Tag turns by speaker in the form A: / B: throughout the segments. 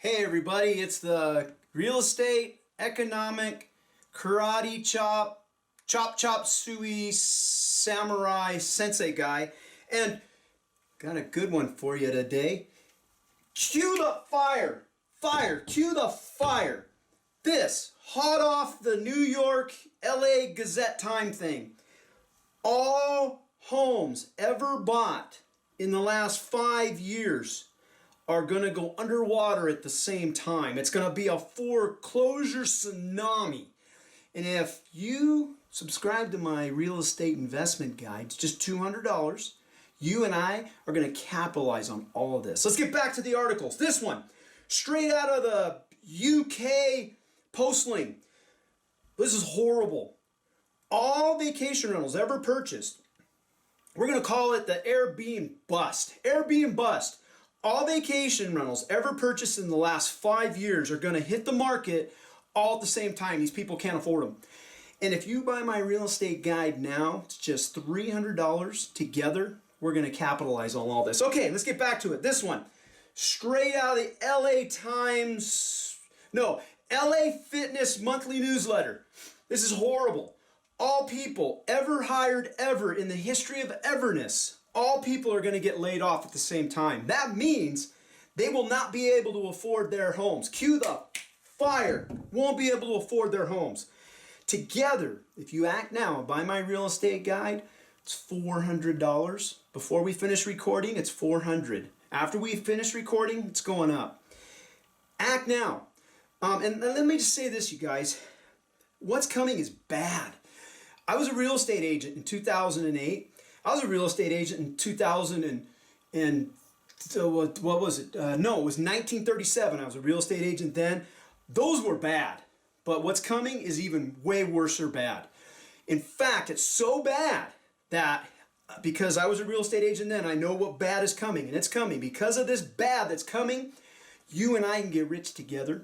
A: Hey everybody, it's the real estate, economic, karate chop suey, samurai sensei guy, and got a good one for you today. Cue the fire! Fire! Cue the fire! This, hot off the New York, LA Gazette Time thing. All homes ever bought in the last 5 years are going to go underwater at the same time. It's going to be a foreclosure tsunami. And if you subscribe to my real estate investment guide, it's just $200. You and I are going to capitalize on all of this. Let's get back to the articles. This one, straight out of the UK Postling. This is horrible. All vacation rentals ever purchased, we're going to call it the Airbnb bust. Airbnb bust. All vacation rentals ever purchased in the last 5 years are going to hit the market all at the same time. These people can't afford them. And if you buy my real estate guide now, it's just $300 together. We're going to capitalize on all this. Okay, let's get back to it. This one, straight out of the LA Fitness monthly newsletter. This is horrible. All people ever hired ever in the history of everness, all people are going to get laid off at the same time. That means they will not be able to afford their homes. Cue the fire. Won't be able to afford their homes. Together, if you act now and buy my real estate guide, it's $400. Before we finish recording, it's $400. After we finish recording, it's going up. Act now. And let me just say this, you guys. What's coming is bad. I was a real estate agent in 2008. I was a real estate agent in 2000 and what was it? No, it was 1937. I was a real estate agent then. Those were bad. But what's coming is even way worse or bad. In fact, it's so bad that because I was a real estate agent then, I know what bad is coming. And it's coming. Because of this bad that's coming, you and I can get rich together.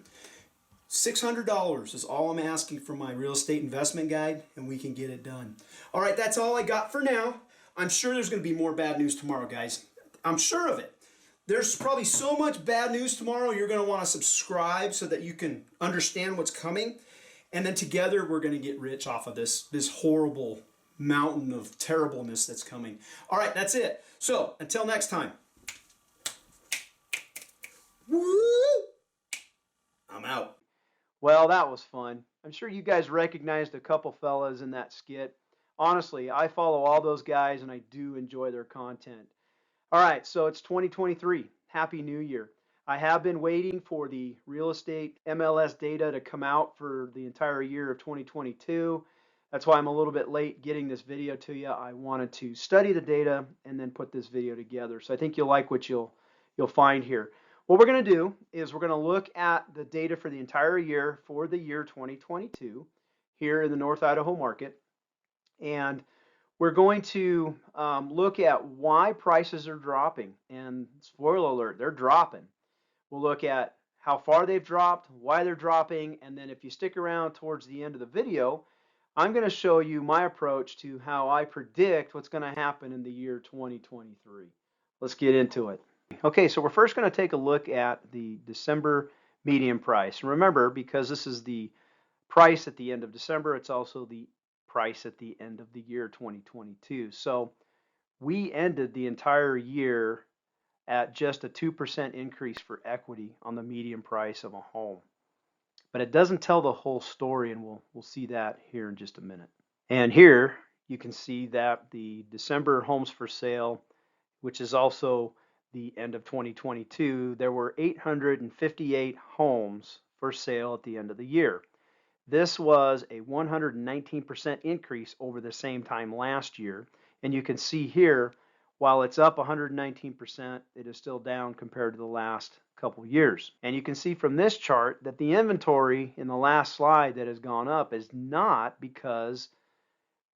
A: $600 is all I'm asking for my real estate investment guide, and we can get it done. All right, that's all I got for now. I'm sure there's going to be more bad news tomorrow, guys. I'm sure of it. There's probably so much bad news tomorrow, you're going to want to subscribe so that you can understand what's coming. And then together, we're going to get rich off of this horrible mountain of terribleness that's coming. All right, that's it. So, until next time. Woo! I'm out.
B: Well, that was fun. I'm sure you guys recognized a couple fellas in that skit. Honestly, I follow all those guys and I do enjoy their content. All right, so it's 2023. Happy New Year. I have been waiting for the real estate MLS data to come out for the entire year of 2022. That's why I'm a little bit late getting this video to you. I wanted to study the data and then put this video together. So I think you'll like what you'll find here. What we're going to do is we're going to look at the data for the entire year for the year 2022 here in the North Idaho market. And we're going to look at why prices are dropping. And spoiler alert, they're dropping. We'll look at how far they've dropped, why they're dropping, and then if you stick around towards the end of the video, I'm going to show you my approach to how I predict what's going to happen in the year 2023. Let's get into it. Okay, so we're first going to take a look at the December median price. And remember, because this is the price at the end of December, it's also the price at the end of the year 2022. So we ended the entire year at just a 2% increase for equity on the median price of a home. But it doesn't tell the whole story, and we'll see that here in just a minute. And here you can see that the December homes for sale, which is also the end of 2022, there were 858 homes for sale at the end of the year. This was a 119% increase over the same time last year. And you can see here, while it's up 119%, it is still down compared to the last couple years. And you can see from this chart that the inventory in the last slide that has gone up is not because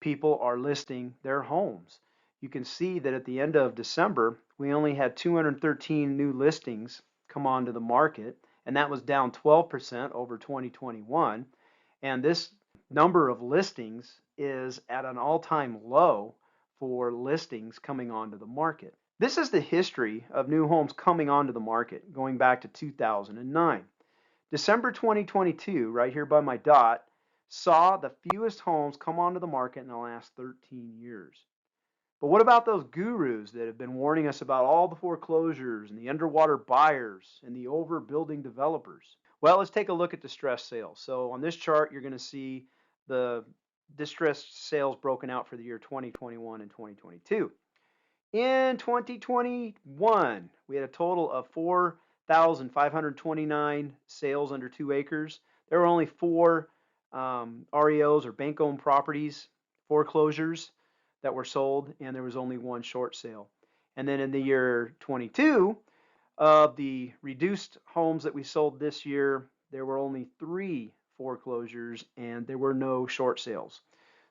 B: people are listing their homes. You can see that at the end of December, we only had 213 new listings come onto the market, and that was down 12% over 2021. And this number of listings is at an all-time low for listings coming onto the market. This is the history of new homes coming onto the market going back to 2009. December 2022, right here by my dot, saw the fewest homes come onto the market in the last 13 years. But what about those gurus that have been warning us about all the foreclosures and the underwater buyers and the overbuilding developers? Well, let's take a look at distressed sales. So on this chart, you're going to see the distressed sales broken out for the year 2021 and 2022. In 2021, we had a total of 4,529 sales under 2 acres. There were only 4 REOs or bank-owned properties foreclosures that were sold, and there was only 1 short sale. And then in the year 22, of the reduced homes that we sold this year, there were only 3 foreclosures and there were no short sales.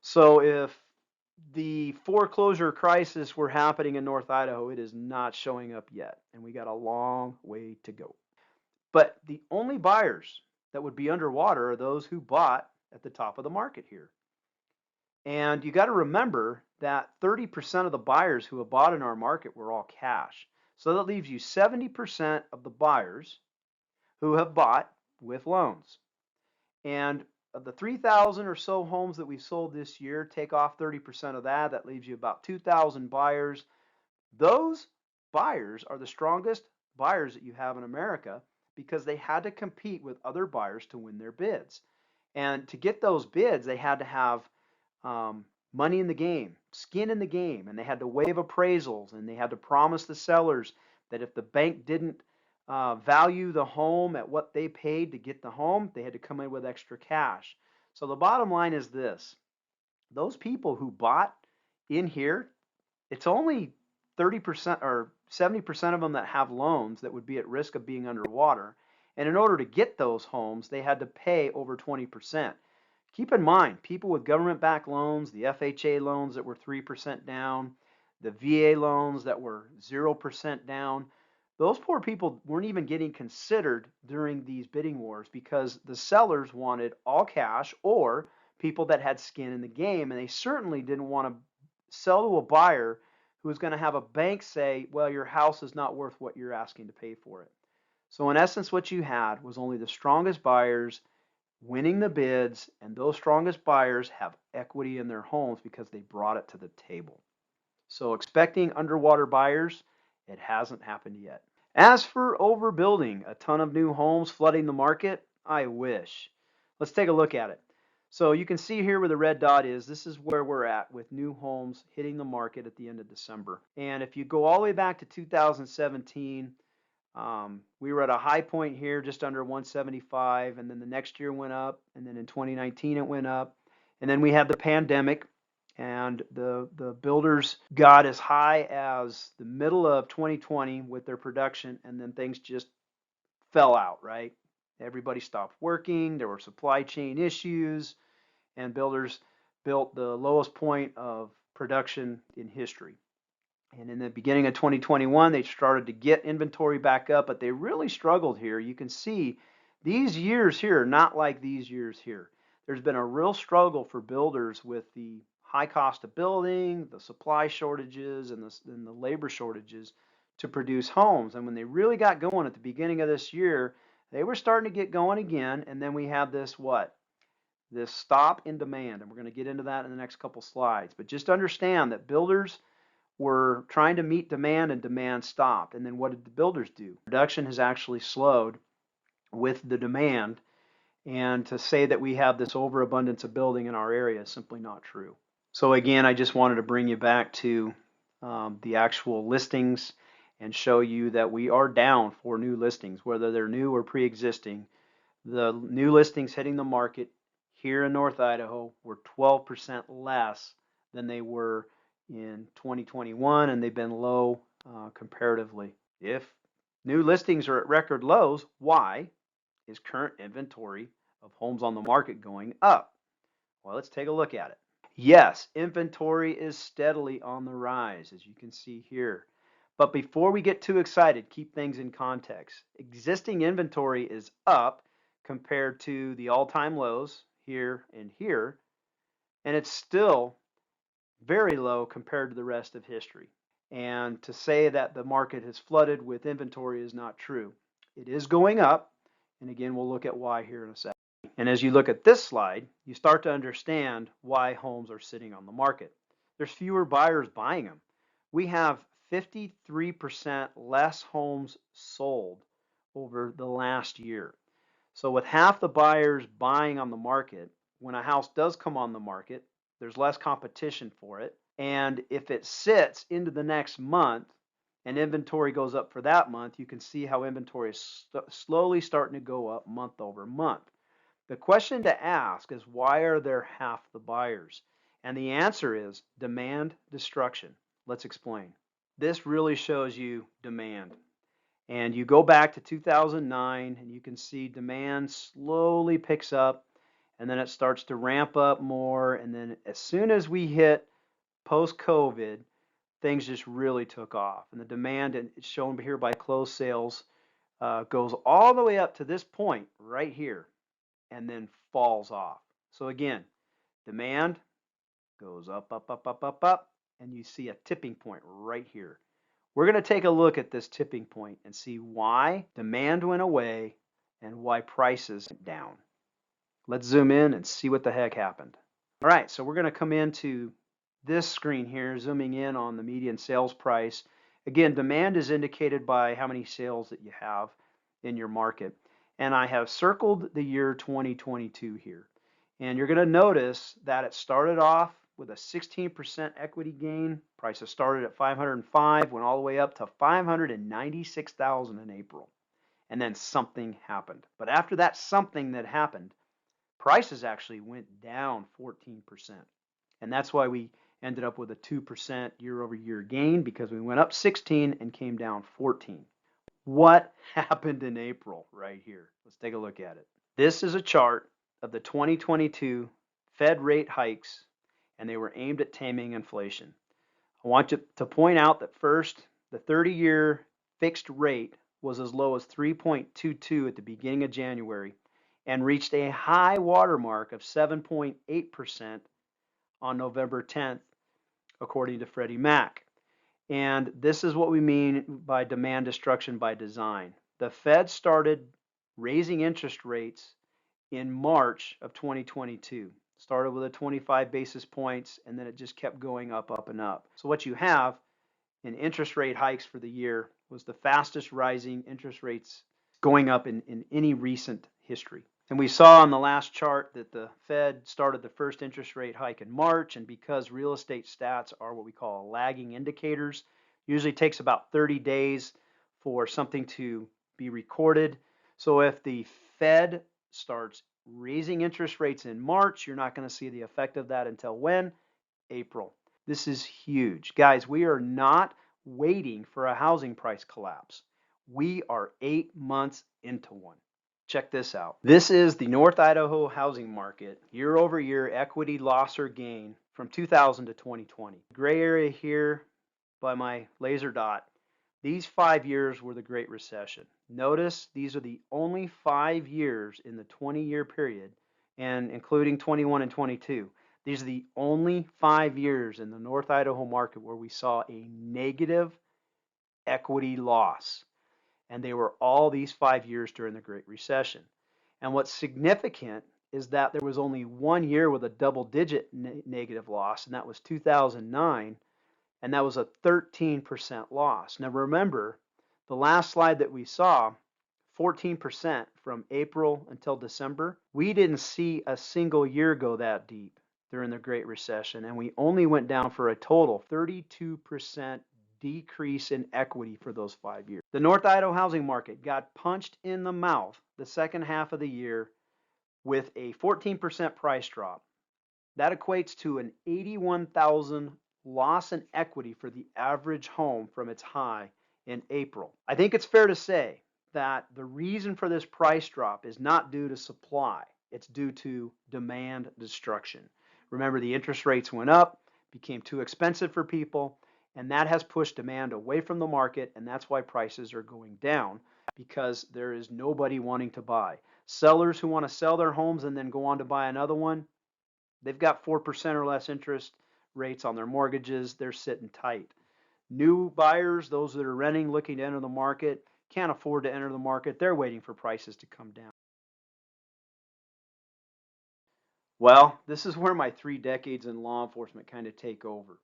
B: So if the foreclosure crisis were happening in North Idaho, it is not showing up yet, and we got a long way to go. But the only buyers that would be underwater are those who bought at the top of the market here. And you got to remember that 30% of the buyers who have bought in our market were all cash. So that leaves you 70% of the buyers who have bought with loans. And of the 3,000 or so homes that we sold this year, take off 30% of that, that leaves you about 2,000 buyers. Those buyers are the strongest buyers that you have in America because they had to compete with other buyers to win their bids. And to get those bids, they had to have money in the game, skin in the game, and they had to waive appraisals, and they had to promise the sellers that if the bank didn't value the home at what they paid to get the home, they had to come in with extra cash. So the bottom line is this: those people who bought in here, it's only 30% or 70% of them that have loans that would be at risk of being underwater. And in order to get those homes, they had to pay over 20%. Keep in mind, people with government-backed loans, the FHA loans that were 3% down, the VA loans that were 0% down, those poor people weren't even getting considered during these bidding wars because the sellers wanted all cash or people that had skin in the game, and they certainly didn't want to sell to a buyer who was going to have a bank say, well, your house is not worth what you're asking to pay for it. So in essence, what you had was only the strongest buyers winning the bids, and those strongest buyers have equity in their homes because they brought it to the table. So expecting underwater buyers, it hasn't happened yet. As for overbuilding, a ton of new homes flooding the market, I wish. Let's take a look at it. So you can see here where the red dot is, this is where we're at with new homes hitting the market at the end of December. And if you go all the way back to 2017, we were at a high point here just under 175, and then the next year went up, and then in 2019 it went up, and then we had the pandemic, and the builders got as high as the middle of 2020 with their production, and then things just fell out, right? Everybody stopped working, there were supply chain issues, and builders built the lowest point of production in history. And in the beginning of 2021, they started to get inventory back up, but they really struggled here. You can see these years here are not like these years here. There's been a real struggle for builders with the high cost of building, the supply shortages, and the labor shortages to produce homes. And when they really got going at the beginning of this year, they were starting to get going again. And then we had this what? This stop in demand. And we're going to get into that in the next couple slides. But just understand that builders were trying to meet demand and demand stopped. And then what did the builders do? Production has actually slowed with the demand. And to say that we have this overabundance of building in our area is simply not true. So again, I just wanted to bring you back to the actual listings and show you that we are down for new listings, whether they're new or pre-existing. The new listings hitting the market here in North Idaho were 12% less than they were in 2021, and they've been low comparatively. If new listings are at record lows, why is current inventory of homes on the market going up? Well, let's take a look at it. Yes, inventory is steadily on the rise, as you can see here. But before we get too excited, keep things in context. Existing inventory is up compared to the all-time lows here and here, and it's still very low compared to the rest of history. And to say that the market has flooded with inventory is not true. It is going up. And again, we'll look at why here in a second. And as you look at this slide, you start to understand why homes are sitting on the market. There's fewer buyers buying them. We have 53% less homes sold over the last year. So with half the buyers buying on the market, when a house does come on the market, there's less competition for it. And if it sits into the next month and inventory goes up for that month, you can see how inventory is slowly starting to go up month over month. The question to ask is, why are there half the buyers? And the answer is demand destruction. Let's explain. This really shows you demand. And you go back to 2009 and you can see demand slowly picks up and then it starts to ramp up more. And then as soon as we hit post-COVID, things just really took off. And the demand, and it's shown here by closed sales, goes all the way up to this point right here and then falls off. So again, demand goes up, up, up, up, up, up, and you see a tipping point right here. We're going to take a look at this tipping point and see why demand went away and why prices went down. Let's zoom in and see what the heck happened. All right, so we're going to come into this screen here, zooming in on the median sales price. Again, demand is indicated by how many sales that you have in your market. And I have circled the year 2022 here. And you're going to notice that it started off with a 16% equity gain. Prices started at 505, went all the way up to 596,000 in April. And then something happened. But after that something that happened, prices actually went down 14%. And that's why we ended up with a 2% year over year gain, because we went up 16 and came down 14. What happened in April right here? Let's take a look at it. This is a chart of the 2022 Fed rate hikes, and they were aimed at taming inflation. I want you to point out that first, the 30-year fixed rate was as low as 3.22 at the beginning of January and reached a high watermark of 7.8% on November 10th, according to Freddie Mac. And this is what we mean by demand destruction by design. The Fed started raising interest rates in March of 2022. Started with a 25 basis points, and then it just kept going up, up, and up. So what you have in interest rate hikes for the year was the fastest rising interest rates going up in any recent history. And we saw on the last chart that the Fed started the first interest rate hike in March, and because real estate stats are what we call lagging indicators, usually takes about 30 days for something to be recorded. So if the Fed starts raising interest rates in March, you're not going to see the effect of that until when? April. This is huge. Guys, we are not waiting for a housing price collapse. We are 8 months into one. Check this out. This is the North Idaho Housing Market year over year equity loss or gain from 2000 to 2020. Gray area here by my laser dot. These 5 years were the Great Recession. Notice these are the only 5 years in the 20-year period, and including 21 and 22. These are the only 5 years in the North Idaho market where we saw a negative equity loss. And they were all these 5 years during the Great Recession. And what's significant is that there was only 1 year with a double-digit negative loss, and that was 2009, and that was a 13% loss. Now remember, the last slide that we saw, 14% from April until December, we didn't see a single year go that deep during the Great Recession, and we only went down for a total 32% decrease in equity for those 5 years. The North Idaho housing market got punched in the mouth the second half of the year with a 14% price drop. That equates to an $81,000 loss in equity for the average home from its high in April. I think it's fair to say that the reason for this price drop is not due to supply. It's due to demand destruction. Remember, the interest rates went up, became too expensive for people, and that has pushed demand away from the market, and that's why prices are going down, because there is nobody wanting to buy. Sellers who want to sell their homes and then go on to buy another one, they've got 4% or less interest rates on their mortgages. They're sitting tight. New buyers, those that are renting, looking to enter the market, can't afford to enter the market. They're waiting for prices to come down. Well, this is where my 3 decades in law enforcement kind of take over.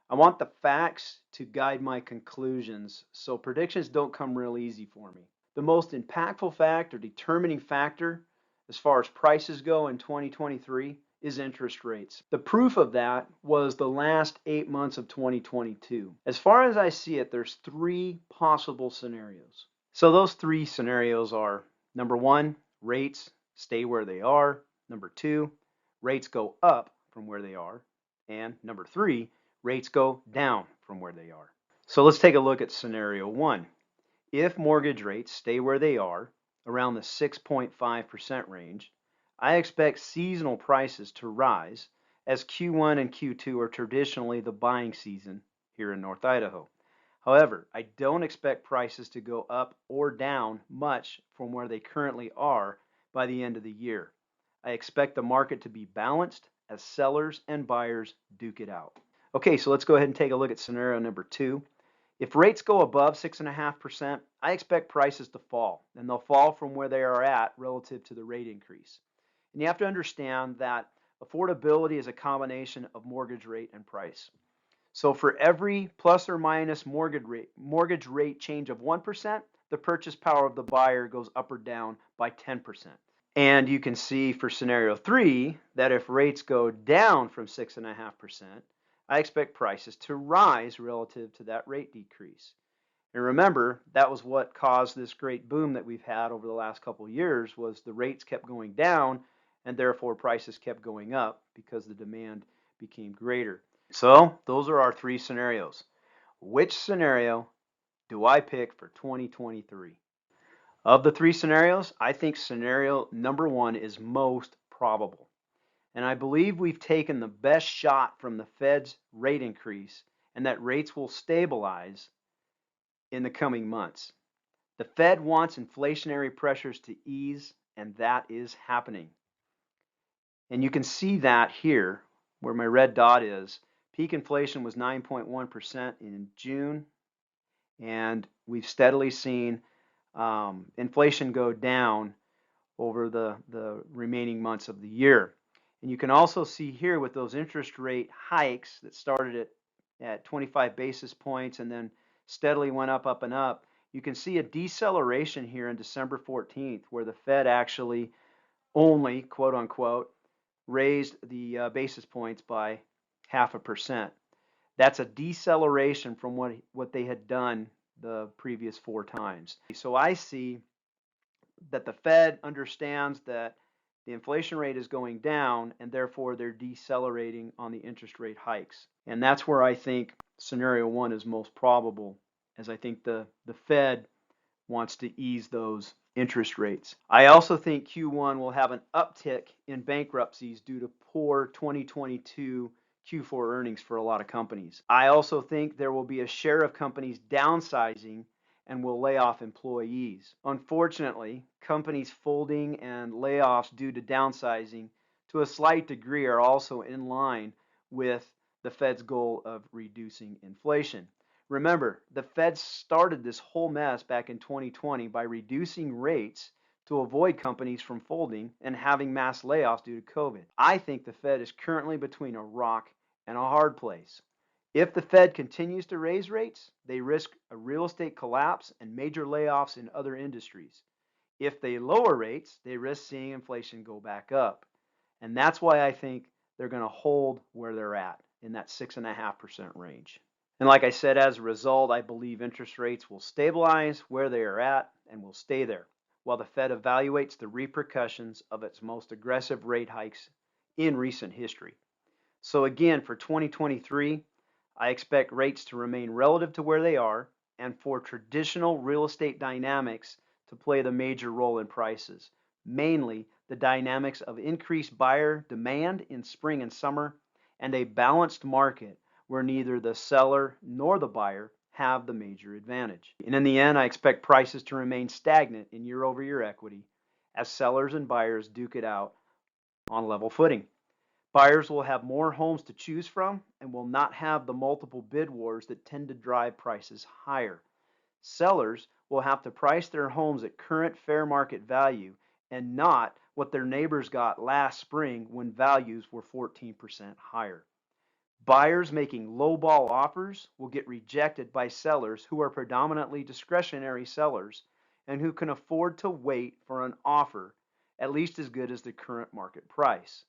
B: I want the facts to guide my conclusions, so predictions don't come real easy for me. The most impactful fact or determining factor as far as prices go in 2023 is interest rates. The proof of that was the last 8 months of 2022. As far as I see it, there's 3 possible scenarios. So those 3 scenarios are: number one, rates stay where they are; number two, rates go up from where they are; and number three, rates go down from where they are. So let's take a look at scenario one. If mortgage rates stay where they are, around the 6.5% range, I expect seasonal prices to rise, as Q1 and Q2 are traditionally the buying season here in North Idaho. However, I don't expect prices to go up or down much from where they currently are by the end of the year. I expect the market to be balanced as sellers and buyers duke it out. Okay, so let's go ahead and take a look at scenario number two. If rates go above 6.5%, I expect prices to fall, and they'll fall from where they are at relative to the rate increase. And you have to understand that affordability is a combination of mortgage rate and price. So for every plus or minus mortgage rate change of 1%, the purchase power of the buyer goes up or down by 10%. And you can see for scenario three that if rates go down from 6.5%, I expect prices to rise relative to that rate decrease. And remember, that was what caused this great boom that we've had over the last couple of years, was the rates kept going down and therefore prices kept going up because the demand became greater. So those are our 3 scenarios. Which scenario do I pick for 2023? Of the 3 scenarios, I think scenario number one is most probable. And I believe we've taken the best shot from the Fed's rate increase, and that rates will stabilize in the coming months. The Fed wants inflationary pressures to ease, and that is happening. And you can see that here where my red dot is. Peak inflation was 9.1% in June, and we've steadily seen inflation go down over the remaining months of the year. And you can also see here with those interest rate hikes that started at 25 basis points and then steadily went up and up, you can see a deceleration here in December 14th, where the Fed actually only, quote unquote, raised the basis points by 0.5%. That's a deceleration from what they had done the previous 4 times. So I see that the Fed understands that the inflation rate is going down, and therefore they're decelerating on the interest rate hikes. And that's where I think scenario one is most probable, as I think the Fed wants to ease those interest rates. I also think Q1 will have an uptick in bankruptcies due to poor 2022 Q4 earnings for a lot of companies. I also think there will be a share of companies downsizing and will lay off employees. Unfortunately, companies folding and layoffs due to downsizing to a slight degree are also in line with the Fed's goal of reducing inflation. Remember, the Fed started this whole mess back in 2020 by reducing rates to avoid companies from folding and having mass layoffs due to COVID. I think the Fed is currently between a rock and a hard place. If the Fed continues to raise rates, they risk a real estate collapse and major layoffs in other industries. If they lower rates, they risk seeing inflation go back up. And that's why I think they're going to hold where they're at in that 6.5% range. And like I said, as a result, I believe interest rates will stabilize where they are at and will stay there, while the Fed evaluates the repercussions of its most aggressive rate hikes in recent history. So again, for 2023, I expect rates to remain relative to where they are, and for traditional real estate dynamics to play the major role in prices, mainly the dynamics of increased buyer demand in spring and summer, and a balanced market where neither the seller nor the buyer have the major advantage. And in the end, I expect prices to remain stagnant in year-over-year equity as sellers and buyers duke it out on level footing. Buyers will have more homes to choose from and will not have the multiple bid wars that tend to drive prices higher. Sellers will have to price their homes at current fair market value and not what their neighbors got last spring when values were 14% higher. Buyers making lowball offers will get rejected by sellers who are predominantly discretionary sellers and who can afford to wait for an offer at least as good as the current market price.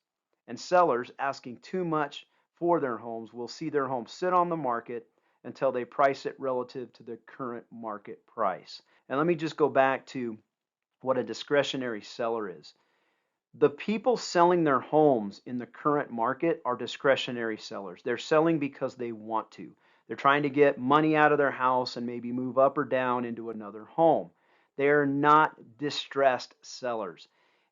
B: And sellers asking too much for their homes will see their home sit on the market until they price it relative to the current market price. And let me just go back to what a discretionary seller is. The people selling their homes in the current market are discretionary sellers. They're selling because they want to. They're trying to get money out of their house and maybe move up or down into another home. They are not distressed sellers.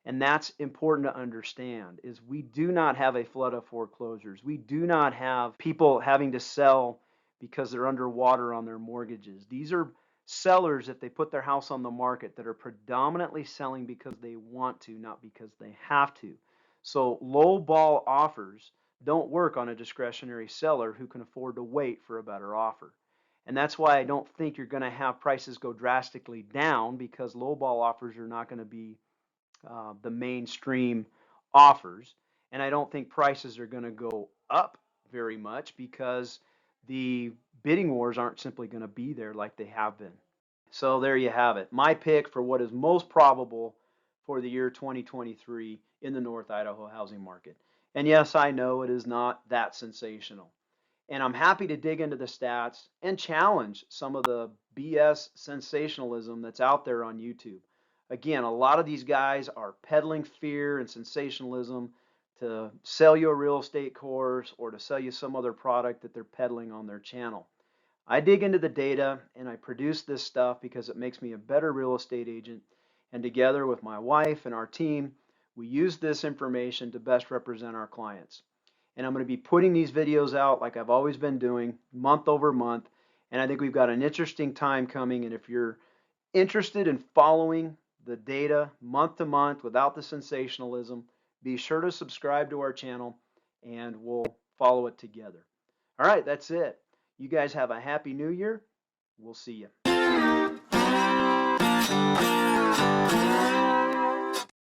B: And that's important to understand is we do not have a flood of foreclosures. We do not have people having to sell because they're underwater on their mortgages. These are sellers, if they put their house on the market, that are predominantly selling because they want to, not because they have to. So low ball offers don't work on a discretionary seller who can afford to wait for a better offer. And that's why I don't think you're going to have prices go drastically down, because low ball offers are not going to be the mainstream offers. And I don't think prices are going to go up very much because the bidding wars aren't simply going to be there like they have been. So there you have it. My pick for what is most probable for the year 2023 in the North Idaho housing market. And yes, I know it is not that sensational. And I'm happy to dig into the stats and challenge some of the BS sensationalism that's out there on YouTube. Again, a lot of these guys are peddling fear and sensationalism to sell you a real estate course or to sell you some other product that they're peddling on their channel. I dig into the data and I produce this stuff because it makes me a better real estate agent. And together with my wife and our team, we use this information to best represent our clients. And I'm going to be putting these videos out like I've always been doing, month over month. And I think we've got an interesting time coming. And if you're interested in following the data month to month without the sensationalism, be sure to subscribe to our channel and we'll follow it together. All right, that's it. You guys have a happy new year. We'll see you.